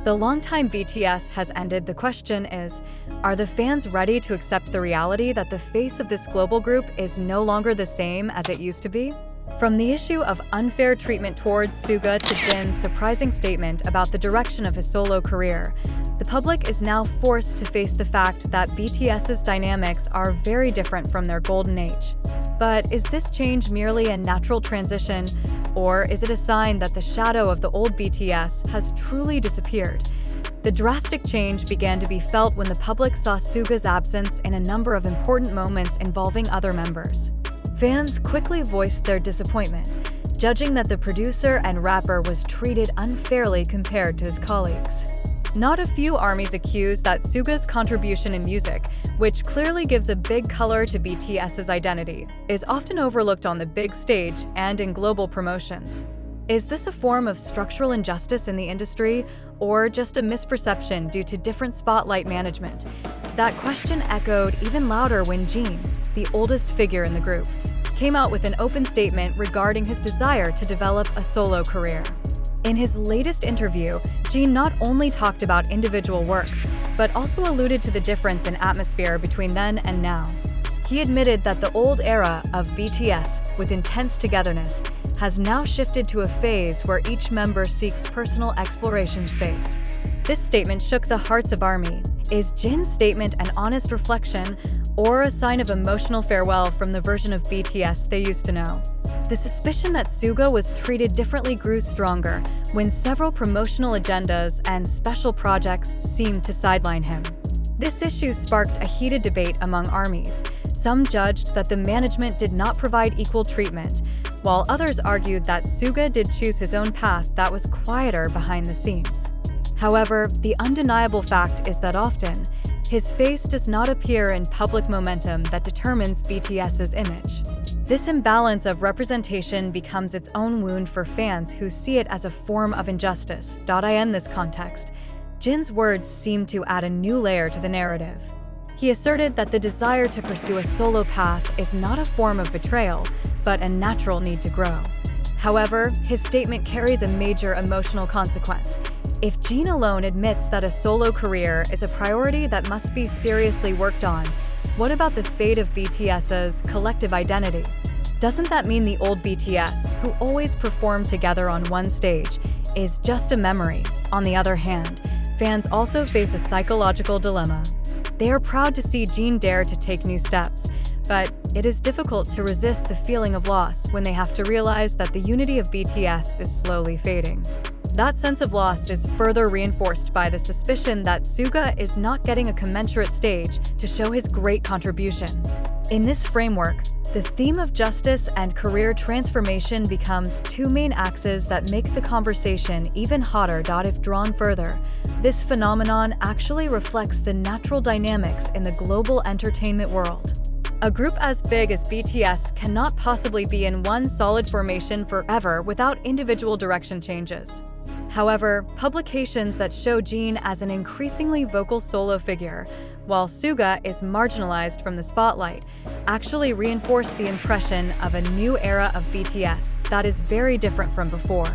The longtime BTS has ended. The question is, are the fans ready to accept the reality that the face of this global group is no longer the same as it used to be? From the issue of unfair treatment towards Suga to Jin's surprising statement about the direction of his solo career, the public is now forced to face the fact that BTS's dynamics are very different from their golden age. But is this change merely a natural transition, or is it a sign that the shadow of the old BTS has truly disappeared? The drastic change began to be felt when the public saw Suga's absence in a number of important moments involving other members. Fans quickly voiced their disappointment, judging that the producer and rapper was treated unfairly compared to his colleagues. Not a few ARMYs accused that Suga's contribution in music, which clearly gives a big color to BTS's identity, is often overlooked on the big stage and in global promotions. Is this a form of structural injustice in the industry, or just a misperception due to different spotlight management? That question echoed even louder when Jin, the oldest figure in the group, came out with an open statement regarding his desire to develop a solo career. In his latest interview, Jin not only talked about individual works, but also alluded to the difference in atmosphere between then and now. He admitted that the old era of BTS, with intense togetherness, has now shifted to a phase where each member seeks personal exploration space. This statement shook the hearts of ARMY. Is Jin's statement an honest reflection, or a sign of emotional farewell from the version of BTS they used to know? The suspicion that Suga was treated differently grew stronger when several promotional agendas and special projects seemed to sideline him. This issue sparked a heated debate among ARMYs. Some judged that the management did not provide equal treatment, while others argued that Suga did choose his own path that was quieter behind the scenes. However, the undeniable fact is that often, his face does not appear in public momentum that determines BTS's image. This imbalance of representation becomes its own wound for fans who see it as a form of injustice. In this context, Jin's words seem to add a new layer to the narrative. He asserted that the desire to pursue a solo path is not a form of betrayal, but a natural need to grow. However, his statement carries a major emotional consequence. If Jin alone admits that a solo career is a priority that must be seriously worked on, what about the fate of BTS's collective identity? Doesn't that mean the old BTS, who always performed together on one stage, is just a memory? On the other hand, fans also face a psychological dilemma. They are proud to see Jin dare to take new steps, but it is difficult to resist the feeling of loss when they have to realize that the unity of BTS is slowly fading. That sense of loss is further reinforced by the suspicion that Suga is not getting a commensurate stage to show his great contribution. In this framework, the theme of justice and career transformation becomes two main axes that make the conversation even hotter. If drawn further, this phenomenon actually reflects the natural dynamics in the global entertainment world. A group as big as BTS cannot possibly be in one solid formation forever without individual direction changes. However, publications that show Jin as an increasingly vocal solo figure, while Suga is marginalized from the spotlight, actually reinforce the impression of a new era of BTS that is very different from before.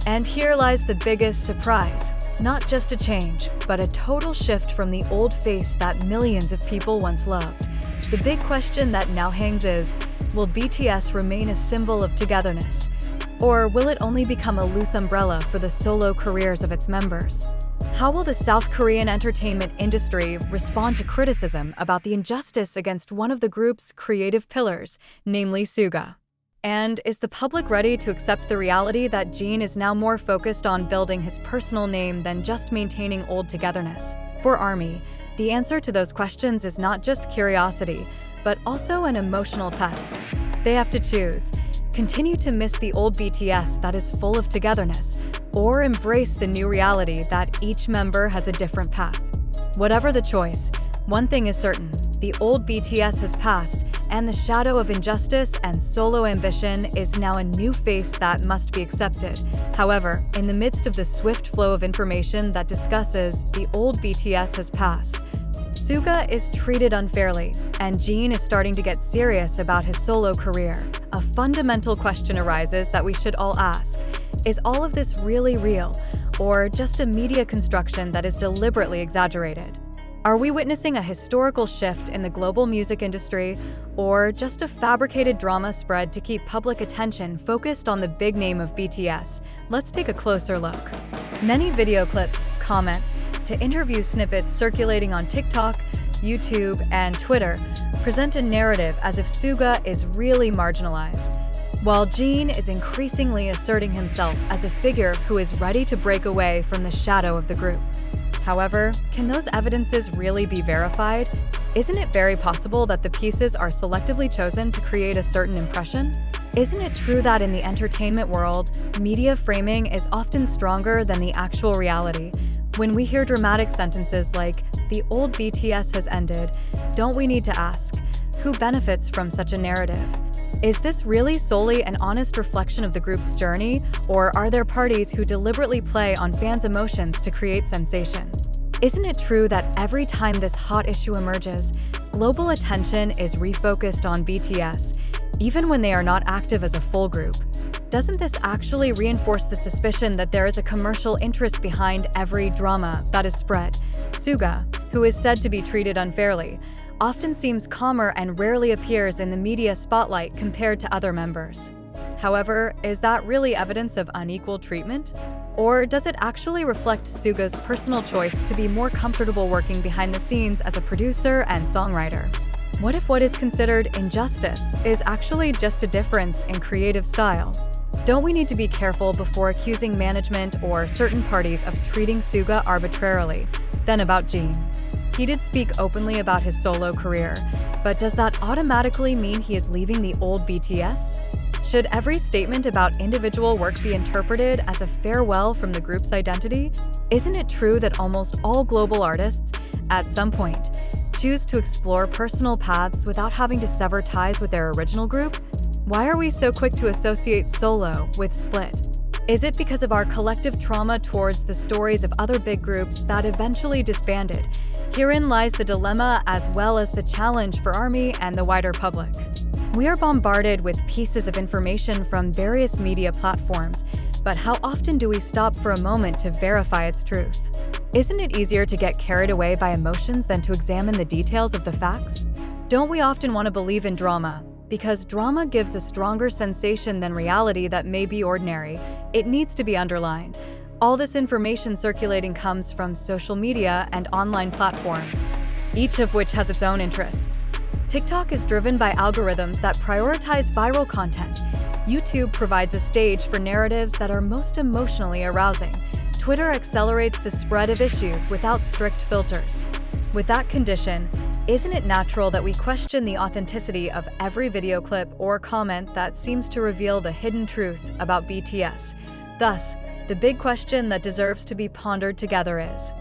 And here lies the biggest surprise. Not just a change, but a total shift from the old face that millions of people once loved. The big question that now hangs is, will BTS remain a symbol of togetherness? Or will it only become a loose umbrella for the solo careers of its members? How will the South Korean entertainment industry respond to criticism about the injustice against one of the group's creative pillars, namely Suga? And is the public ready to accept the reality that Jin is now more focused on building his personal name than just maintaining old togetherness? For ARMY, the answer to those questions is not just curiosity, but also an emotional test. They have to choose: continue to miss the old BTS that is full of togetherness, or embrace the new reality that each member has a different path. Whatever the choice, one thing is certain: the old BTS has passed, and the shadow of injustice and solo ambition is now a new face that must be accepted. However, in the midst of the swift flow of information that discusses the old BTS has passed, Suga is treated unfairly, and Jin is starting to get serious about his solo career. A fundamental question arises that we should all ask: is all of this really real? or just a media construction that is deliberately exaggerated? Are we witnessing a historical shift in the global music industry, or just a fabricated drama spread to keep public attention focused on the big name of BTS? Let's take a closer look. Many video clips, comments, to interview snippets circulating on TikTok, YouTube, and Twitter present a narrative as if Suga is really marginalized, while Jin is increasingly asserting himself as a figure who is ready to break away from the shadow of the group. However, can those evidences really be verified? Isn't it very possible that the pieces are selectively chosen to create a certain impression? Isn't it true that in the entertainment world, media framing is often stronger than the actual reality? When we hear dramatic sentences like, "The old BTS has ended," don't we need to ask, who benefits from such a narrative? Is this really solely an honest reflection of the group's journey, or are there parties who deliberately play on fans' emotions to create sensation? Isn't it true that every time this hot issue emerges, global attention is refocused on BTS, even when they are not active as a full group? Doesn't this actually reinforce the suspicion that there is a commercial interest behind every drama that is spread? Suga, who is said to be treated unfairly, often seems calmer and rarely appears in the media spotlight compared to other members. However, is that really evidence of unequal treatment? Or does it actually reflect Suga's personal choice to be more comfortable working behind the scenes as a producer and songwriter? What if what is considered injustice is actually just a difference in creative style? Don't we need to be careful before accusing management or certain parties of treating Suga arbitrarily? Then about Jin. He did speak openly about his solo career, but does that automatically mean he is leaving the old BTS? Should every statement about individual work be interpreted as a farewell from the group's identity? Isn't it true that almost all global artists, at some point, choose to explore personal paths without having to sever ties with their original group? Why are we so quick to associate solo with split? Is it because of our collective trauma towards the stories of other big groups that eventually disbanded? Herein lies the dilemma as well as the challenge for ARMY and the wider public. We are bombarded with pieces of information from various media platforms, but how often do we stop for a moment to verify its truth? Isn't it easier to get carried away by emotions than to examine the details of the facts? Don't we often want to believe in drama? Because drama gives a stronger sensation than reality that may be ordinary. It needs to be underlined. All this information circulating comes from social media and online platforms, each of which has its own interests. TikTok is driven by algorithms that prioritize viral content. YouTube provides a stage for narratives that are most emotionally arousing. Twitter accelerates the spread of issues without strict filters. With that condition, isn't it natural that we question the authenticity of every video clip or comment that seems to reveal the hidden truth about BTS? Thus, the big question that deserves to be pondered together is,